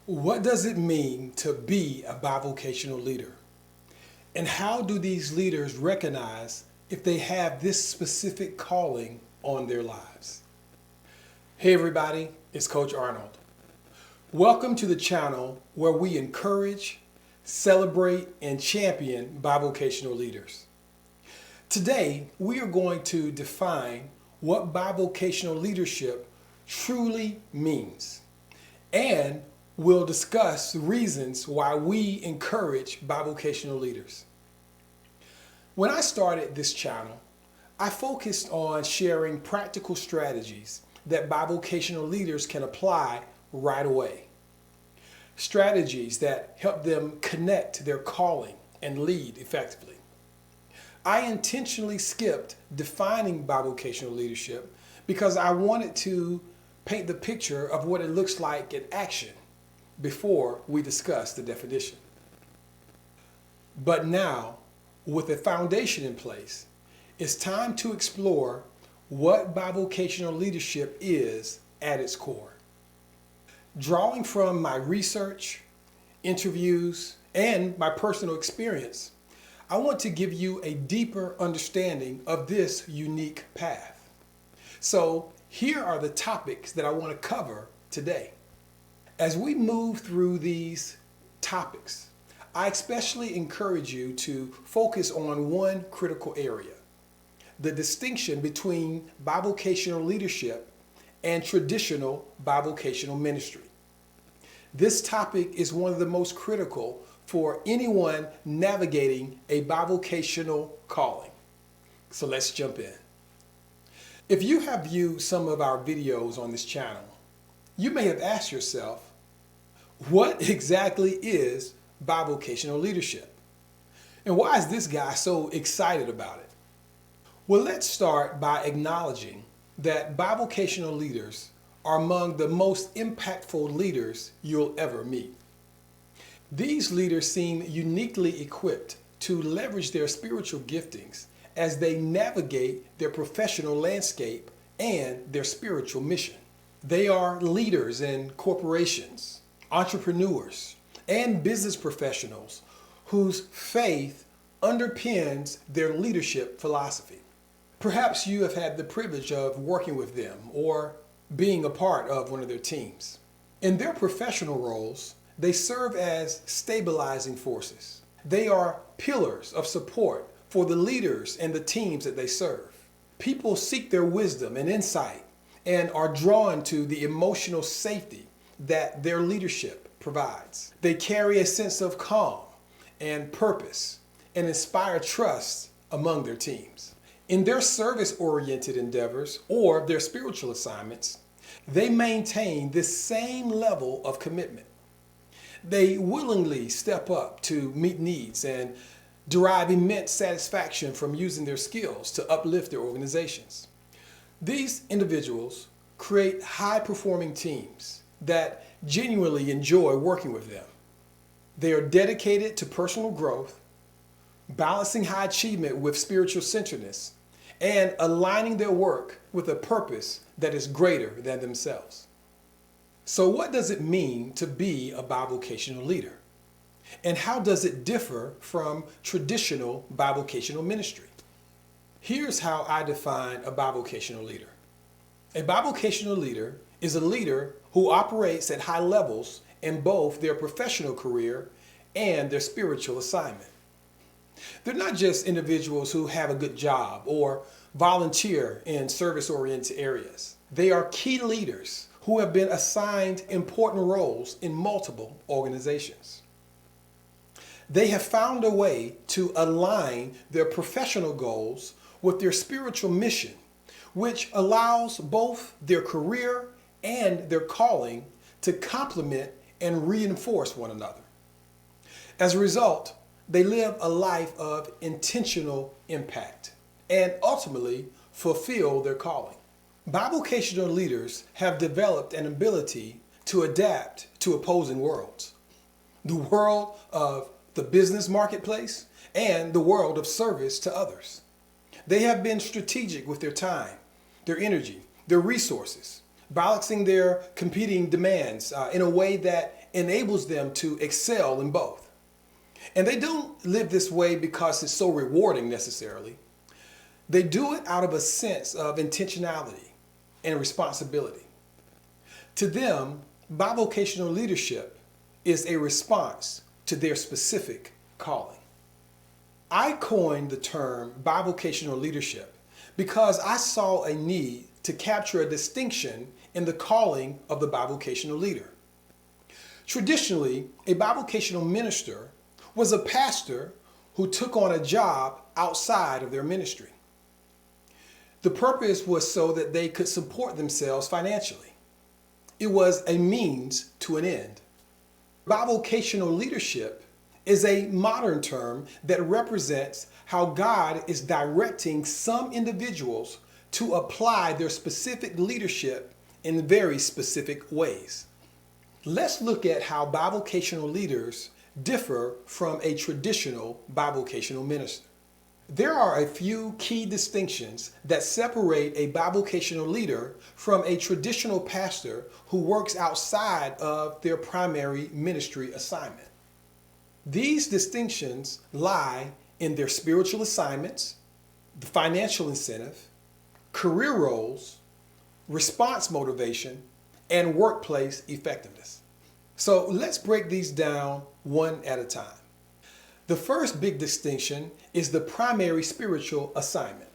What does it mean to be a bivocational leader? And how do these leaders recognize if they have this specific calling on their lives? Hey everybody, it's Coach Arnold. Welcome to the channel where we encourage, celebrate, and champion bivocational leaders. Today, we are going to define what bivocational leadership truly means, and we'll discuss the reasons why we encourage bivocational leaders. When I started this channel, I focused on sharing practical strategies that bivocational leaders can apply right away. Strategies that help them connect their calling and lead effectively. I intentionally skipped defining bivocational leadership because I wanted to paint the picture of what it looks like in action before we discuss the definition. But now, with a foundation in place, it's time to explore what bivocational leadership is at its core. Drawing from my research, interviews, and my personal experience, I want to give you a deeper understanding of this unique path. So here are the topics that I want to cover today. As we move through these topics, I especially encourage you to focus on one critical area: the distinction between bivocational leadership and traditional bivocational ministry. This topic is one of the most critical for anyone navigating a bivocational calling. So let's jump in. If you have viewed some of our videos on this channel, you may have asked yourself, what exactly is bivocational leadership? And why is this guy so excited about it? Well, let's start by acknowledging that bivocational leaders are among the most impactful leaders you'll ever meet. These leaders seem uniquely equipped to leverage their spiritual giftings as they navigate their professional landscape and their spiritual mission. They are leaders in corporations, entrepreneurs, and business professionals whose faith underpins their leadership philosophy. Perhaps you have had the privilege of working with them or being a part of one of their teams. In their professional roles, they serve as stabilizing forces. They are pillars of support for the leaders and the teams that they serve. People seek their wisdom and insight and are drawn to the emotional safety that their leadership provides. They carry a sense of calm and purpose and inspire trust among their teams. In their service-oriented endeavors or their spiritual assignments, they maintain this same level of commitment. They willingly step up to meet needs and derive immense satisfaction from using their skills to uplift their organizations. These individuals create high-performing teams that genuinely enjoy working with them. They are dedicated to personal growth, balancing high achievement with spiritual centeredness, and aligning their work with a purpose that is greater than themselves. So what does it mean to be a bivocational leader? And how does it differ from traditional bivocational ministry? Here's how I define a bivocational leader. A bivocational leader is a leader who operates at high levels in both their professional career and their spiritual assignment. They're not just individuals who have a good job or volunteer in service-oriented areas. They are key leaders who have been assigned important roles in multiple organizations. They have found a way to align their professional goals with their spiritual mission, which allows both their career and their calling to complement and reinforce one another. As a result, they live a life of intentional impact and ultimately fulfill their calling. Bivocational leaders have developed an ability to adapt to opposing worlds: the world of the business marketplace and the world of service to others. They have been strategic with their time, their energy, their resources balancing their competing demands in a way that enables them to excel in both. And they don't live this way because it's so rewarding necessarily. They do it out of a sense of intentionality and responsibility. To them, bivocational leadership is a response to their specific calling. I coined the term bivocational leadership because I saw a need to capture a distinction in the calling of the bivocational leader. Traditionally, a bivocational minister was a pastor who took on a job outside of their ministry. The purpose was so that they could support themselves financially. It was a means to an end. Bivocational leadership is a modern term that represents how God is directing some individuals to apply their specific leadership in very specific ways. Let's look at how bivocational leaders differ from a traditional bivocational minister. There are a few key distinctions that separate a bivocational leader from a traditional pastor who works outside of their primary ministry assignment. These distinctions lie in their spiritual assignments, the financial incentive, career roles, response motivation, and workplace effectiveness. So let's break these down one at a time. The first big distinction is the primary spiritual assignment.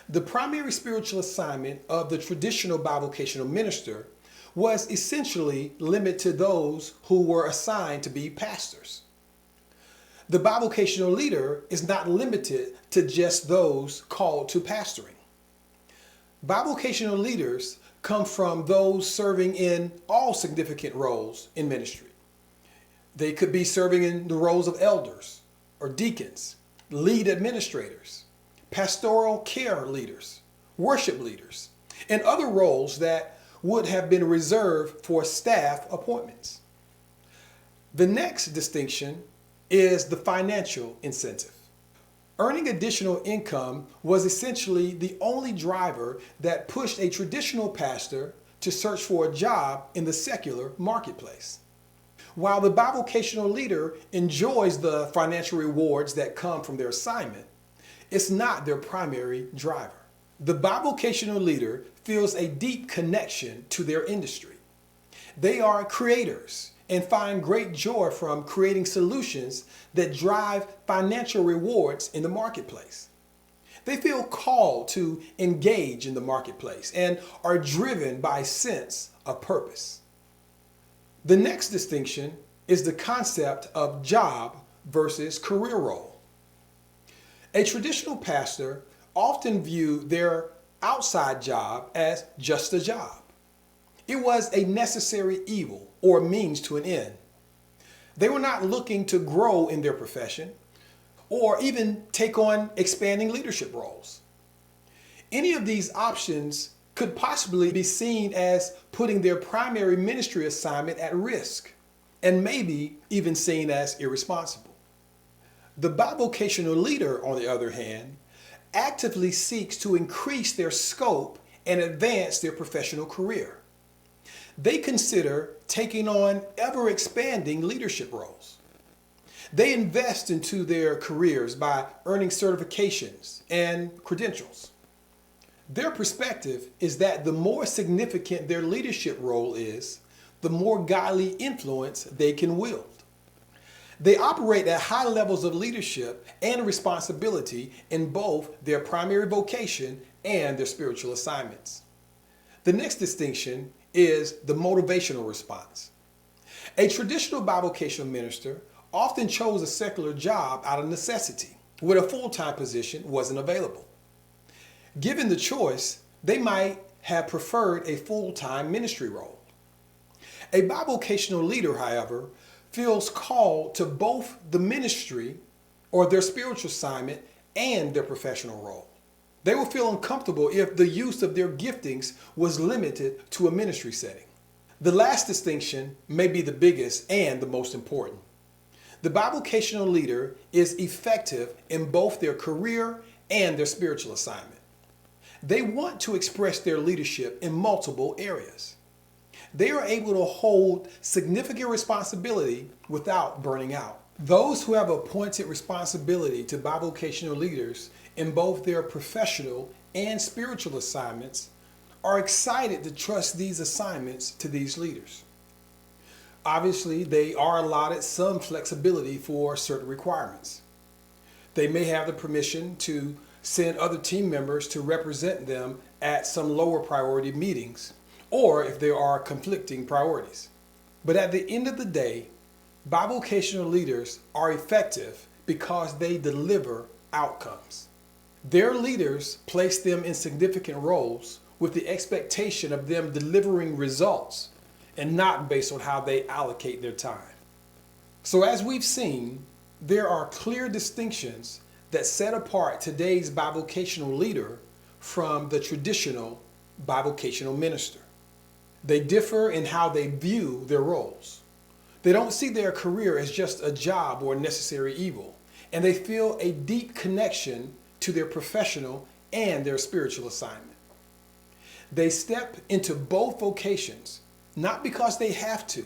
The primary spiritual assignment of the traditional bivocational minister was essentially limited to those who were assigned to be pastors. The bivocational leader is not limited to just those called to pastoring. Bivocational leaders come from those serving in all significant roles in ministry. They could be serving in the roles of elders or deacons, lead administrators, pastoral care leaders, worship leaders, and other roles that would have been reserved for staff appointments. The next distinction is the financial incentive. Earning additional income was essentially the only driver that pushed a traditional pastor to search for a job in the secular marketplace. While the bivocational leader enjoys the financial rewards that come from their assignment, it's not their primary driver. The bivocational leader feels a deep connection to their industry. They are creators and find great joy from creating solutions that drive financial rewards in the marketplace. They feel called to engage in the marketplace and are driven by a sense of purpose. The next distinction is the concept of job versus career role. A traditional pastor often viewed their outside job as just a job. It was a necessary evil or means to an end. They were not looking to grow in their profession or even take on expanding leadership roles. Any of these options could possibly be seen as putting their primary ministry assignment at risk and maybe even seen as irresponsible. The bivocational leader, on the other hand, actively seeks to increase their scope and advance their professional career. They consider taking on ever-expanding leadership roles. They invest into their careers by earning certifications and credentials. Their perspective is that the more significant their leadership role is, the more godly influence they can wield. They operate at high levels of leadership and responsibility in both their primary vocation and their spiritual assignments. The next distinction is the motivational response. A traditional bivocational minister often chose a secular job out of necessity when a full-time position wasn't available. Given the choice, they might have preferred a full-time ministry role. A bivocational leader, however, feels called to both the ministry or their spiritual assignment and their professional role. They will feel uncomfortable if the use of their giftings was limited to a ministry setting. The last distinction may be the biggest and the most important. The bivocational leader is effective in both their career and their spiritual assignment. They want to express their leadership in multiple areas. They are able to hold significant responsibility without burning out. Those who have appointed responsibility to bivocational leaders in both their professional and spiritual assignments are excited to trust these assignments to these leaders. Obviously, they are allotted some flexibility for certain requirements. They may have the permission to send other team members to represent them at some lower priority meetings, or if there are conflicting priorities. But at the end of the day, bivocational leaders are effective because they deliver outcomes. Their leaders place them in significant roles with the expectation of them delivering results and not based on how they allocate their time. So as we've seen, there are clear distinctions that set apart today's bivocational leader from the traditional bivocational minister. They differ in how they view their roles. They don't see their career as just a job or a necessary evil, and they feel a deep connection to their professional and their spiritual assignment. They step into both vocations, not because they have to,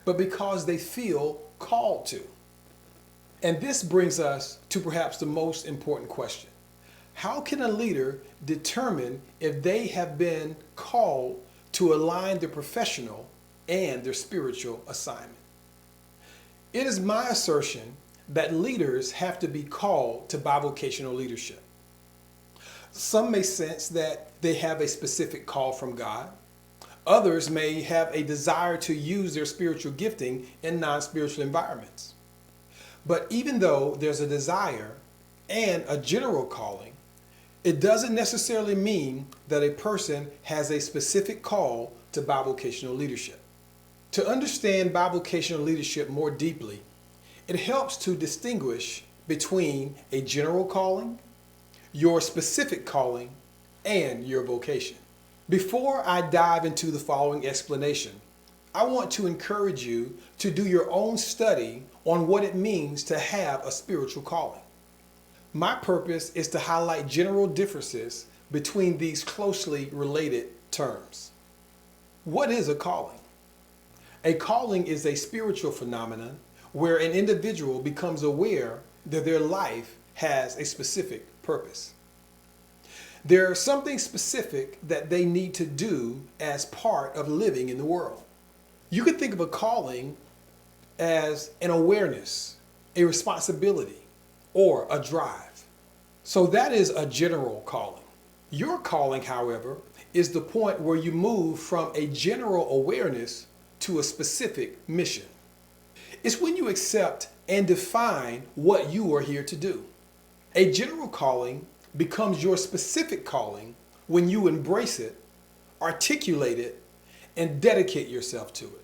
but because they feel called to. And this brings us to perhaps the most important question. How can a leader determine if they have been called to align their professional and their spiritual assignment? It is my assertion that leaders have to be called to bivocational leadership. Some may sense that they have a specific call from God. Others may have a desire to use their spiritual gifting in non-spiritual environments. But even though there's a desire and a general calling, it doesn't necessarily mean that a person has a specific call to bivocational leadership. To understand bivocational leadership more deeply, it helps to distinguish between a general calling, your specific calling, and your vocation. Before I dive into the following explanation, I want to encourage you to do your own study on what it means to have a spiritual calling. My purpose is to highlight general differences between these closely related terms. What is a calling? A calling is a spiritual phenomenon where an individual becomes aware that their life has a specific purpose. There's something specific that they need to do as part of living in the world. You could think of a calling as an awareness, a responsibility, or a drive. So that is a general calling. Your calling, however, is the point where you move from a general awareness to a specific mission. It's when you accept and define what you are here to do. A general calling becomes your specific calling when you embrace it, articulate it, and dedicate yourself to it.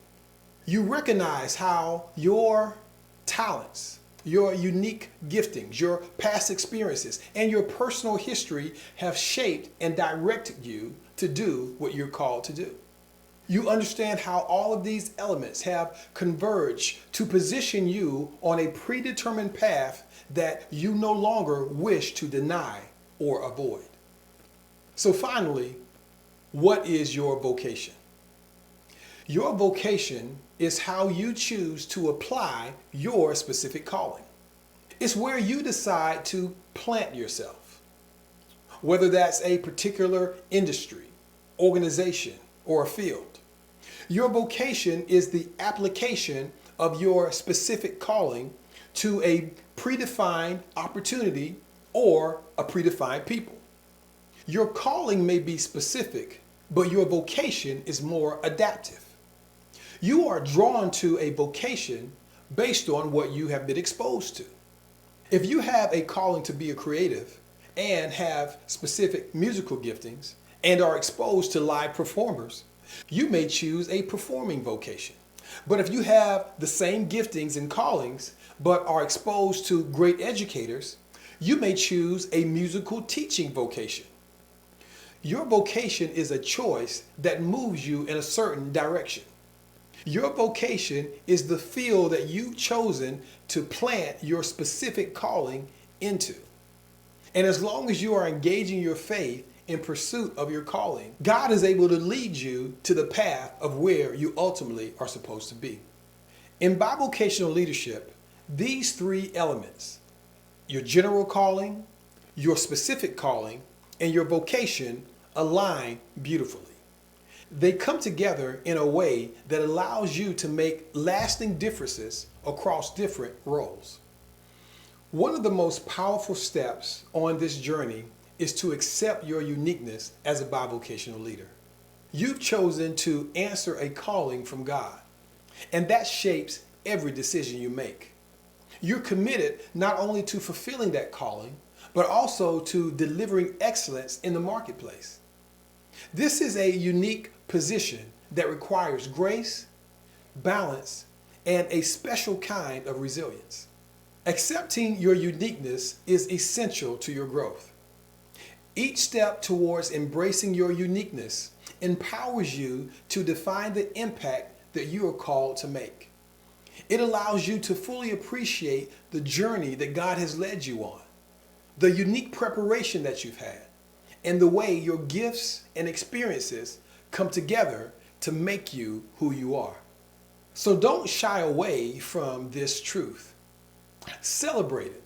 You recognize how your talents, your unique giftings, your past experiences, and your personal history have shaped and directed you to do what you're called to do. You understand how all of these elements have converged to position you on a predetermined path that you no longer wish to deny or avoid. So finally, what is your vocation? Your vocation is how you choose to apply your specific calling. It's where you decide to plant yourself, whether that's a particular industry, organization, or a field. Your vocation is the application of your specific calling to a predefined opportunity or a predefined people. Your calling may be specific, but your vocation is more adaptive. You are drawn to a vocation based on what you have been exposed to. If you have a calling to be a creative and have specific musical giftings and are exposed to live performers, you may choose a performing vocation. But if you have the same giftings and callings but are exposed to great educators, you may choose a musical teaching vocation. Your vocation is a choice that moves you in a certain direction. Your vocation is the field that you've chosen to plant your specific calling into. And as long as you are engaging your faith in pursuit of your calling, God is able to lead you to the path of where you ultimately are supposed to be. In bivocational leadership, these three elements, your general calling, your specific calling, and your vocation, align beautifully. They come together in a way that allows you to make lasting differences across different roles. One of the most powerful steps on this journey is to accept your uniqueness as a bivocational leader. You've chosen to answer a calling from God, and that shapes every decision you make. You're committed not only to fulfilling that calling, but also to delivering excellence in the marketplace. This is a unique position that requires grace, balance, and a special kind of resilience. Accepting your uniqueness is essential to your growth. Each step towards embracing your uniqueness empowers you to define the impact that you are called to make. It allows you to fully appreciate the journey that God has led you on, the unique preparation that you've had, and the way your gifts and experiences come together to make you who you are. So don't shy away from this truth. Celebrate it.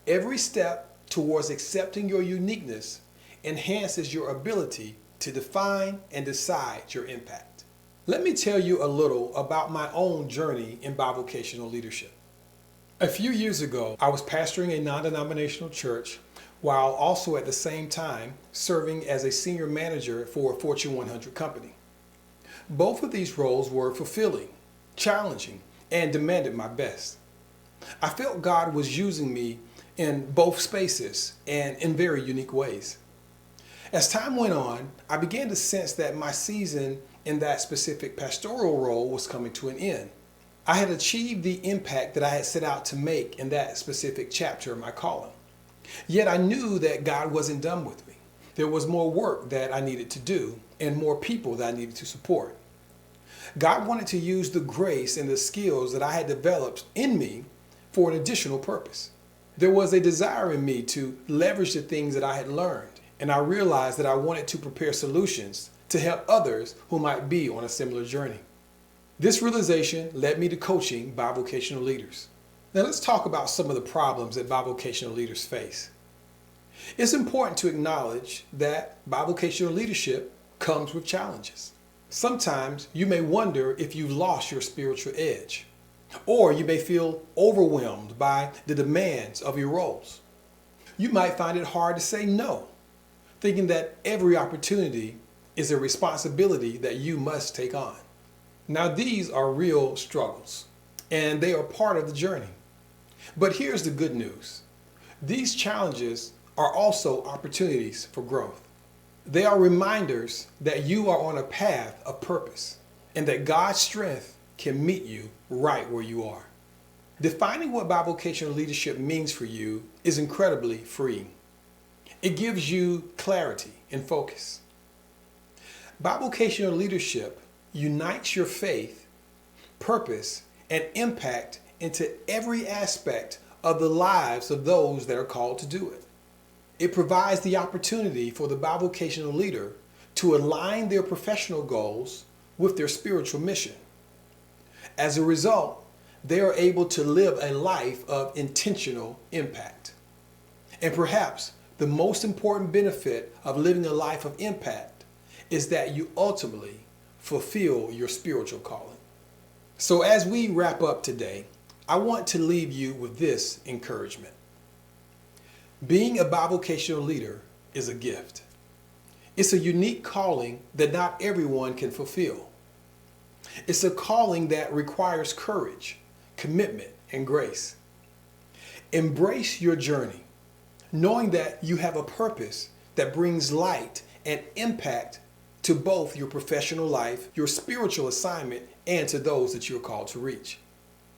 Every step towards accepting your uniqueness enhances your ability to define and decide your impact. Let me tell you a little about my own journey in bivocational leadership. A few years ago, I was pastoring a non-denominational church while also at the same time serving as a senior manager for a Fortune 100 company. Both of these roles were fulfilling, challenging, and demanded my best. I felt God was using me in both spaces and in very unique ways. As time went on, I began to sense that my season in that specific pastoral role was coming to an end. I had achieved the impact that I had set out to make in that specific chapter of my calling. Yet I knew that God wasn't done with me. There was more work that I needed to do and more people that I needed to support. God wanted to use the grace and the skills that I had developed in me for an additional purpose. There was a desire in me to leverage the things that I had learned, and I realized that I wanted to prepare solutions to help others who might be on a similar journey. This realization led me to coaching bivocational leaders. Now let's talk about some of the problems that bivocational leaders face. It's important to acknowledge that bivocational leadership comes with challenges. Sometimes you may wonder if you've lost your spiritual edge, or you may feel overwhelmed by the demands of your roles. You might find it hard to say no, thinking that every opportunity is a responsibility that you must take on. Now these are real struggles, and they are part of the journey. But here's the good news. These challenges are also opportunities for growth. They are reminders that you are on a path of purpose and that God's strength can meet you right where you are. Defining what bivocational leadership means for you is incredibly freeing. It gives you clarity and focus. Bivocational leadership unites your faith, purpose, and impact into every aspect of the lives of those that are called to do it. It provides the opportunity for the bivocational leader to align their professional goals with their spiritual mission. As a result, they are able to live a life of intentional impact. And perhaps the most important benefit of living a life of impact is that you ultimately fulfill your spiritual calling. So as we wrap up today, I want to leave you with this encouragement. Being a bivocational leader is a gift. It's a unique calling that not everyone can fulfill. It's a calling that requires courage, commitment, and grace. Embrace your journey, knowing that you have a purpose that brings light and impact to both your professional life, your spiritual assignment, and to those that you're called to reach.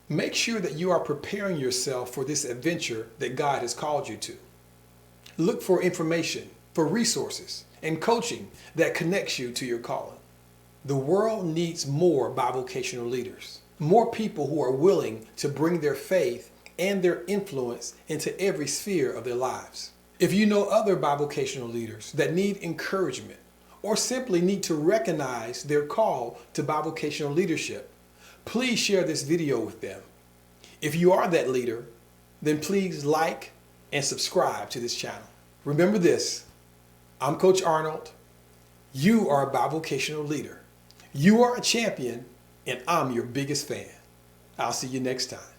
Make sure that you are preparing yourself for this adventure that God has called you to. Look for information, for resources, and coaching that connects you to your calling. The world needs more bivocational leaders, more people who are willing to bring their faith and their influence into every sphere of their lives. If you know other bivocational leaders that need encouragement or simply need to recognize their call to bivocational leadership, please share this video with them. If you are that leader, then please like and subscribe to this channel. Remember this, I'm Coach Arnold. You are a bivocational leader. You are a champion, and I'm your biggest fan. I'll see you next time.